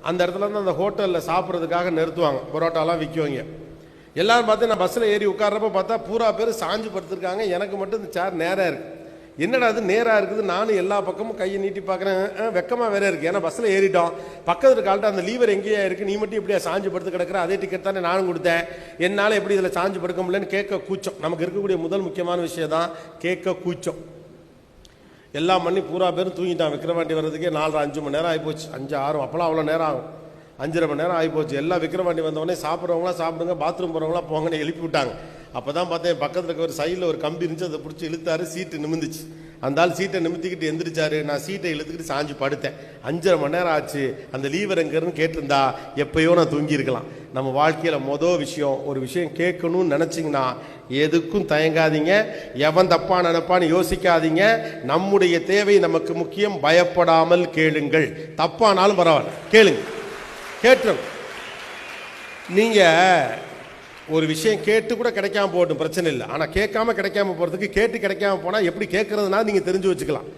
அந்த இடத்துல இருந்து அந்த ஹோட்டலில் சாப்பிட்றதுக்காக நிறுத்துவாங்க, பரோட்டாலாம் விற்குவாங்க. எல்லாரும் பார்த்து நான் பஸ்ஸில் ஏறி உட்கார்றப்ப பார்த்தா பூரா பேர் சாஞ்சு படுத்துருக்காங்க. எனக்கு மட்டும் இந்த சேர் நேராக இருக்குது. என்னடா அது நேராக இருக்குது, நானும் எல்லா பக்கமும் கையை நீட்டி பார்க்குறேன். வெக்கமாக வேற இருக்குது. ஏன்னா பஸ்ஸில் ஏறிட்டோம், பக்கத்தில் கால்ட்ட அந்த லீவர் எங்கேயா இருக்குது, நீ மட்டும் இப்படியா சாஞ்சு படுத்து கிடக்கிற, அதே டிக்கெட் தானே நானும் கொடுத்தேன், என்னால் எப்படி இதில் சாஞ்சு படுக்க முடியலன்னு கேட்க கூச்சம். நமக்கு இருக்கக்கூடிய முதல் முக்கியமான விஷயம் தான் கேட்க கூச்சம். எல்லாம் பண்ணி பூரா பேரும் தூங்கிட்டான். விக்கிரவாண்டி வர்றதுக்கே 4-5 மணி நேரம் ஆகிப்போச்சு. 5-6 அப்போலாம் அவ்வளோ நேரம் ஆகும். 5:30 மணி நேரம் ஆகிப்போச்சு. எல்லாம் விக்கிரவாண்டி வந்தவொடனே சாப்பிட்றவங்களாம் சாப்பிடுங்க, பாத்ரூம் போகிறவங்களாம் போங்கன்னு எழுப்பி விட்டாங்க. அப்போ தான் பார்த்தேன், பக்கத்தில் இருக்க ஒரு சைடில் ஒரு கம்பி இருந்துச்சு, அதை பிடிச்சி இழுத்தாரு, சீட்டு நிமிந்துச்சு. அந்த ஆள் சீட்டை நிமித்திக்கிட்டு எந்திரிச்சாரு. நான் சீட்டை இழுத்துக்கிட்டு சாஞ்சு படுத்தேன். 5:30 மணி நேரம் ஆச்சு. அந்த லீவர் எங்கன்னு கேட்டிருந்தா எப்பயோ நான் தூங்கியிருக்கலாம். நம்ம வாழ்க்கையில் மொதல் விஷயம், ஒரு விஷயம் கேட்கணும்னு நினச்சிங்கன்னா எதுக்கும் தயங்காதீங்க. எவன் தப்பா நினைப்பான்னு யோசிக்காதீங்க. நம்முடைய தேவை நமக்கு முக்கியம். பயப்படாமல் கேளுங்கள். தப்பானாலும் பரவாயில்ல, கேளுங்க. கேட்டுரும். நீங்கள் ஒரு விஷயம் கேட்டு கூட கிடைக்காம போகட்டும், பிரச்சனை இல்லை. ஆனால் கேட்காம கிடைக்காம போகிறதுக்கு, கேட்டு கிடைக்காம போனால் எப்படி கேட்கறதுனா நீங்கள் தெரிஞ்சு வச்சுக்கலாம்.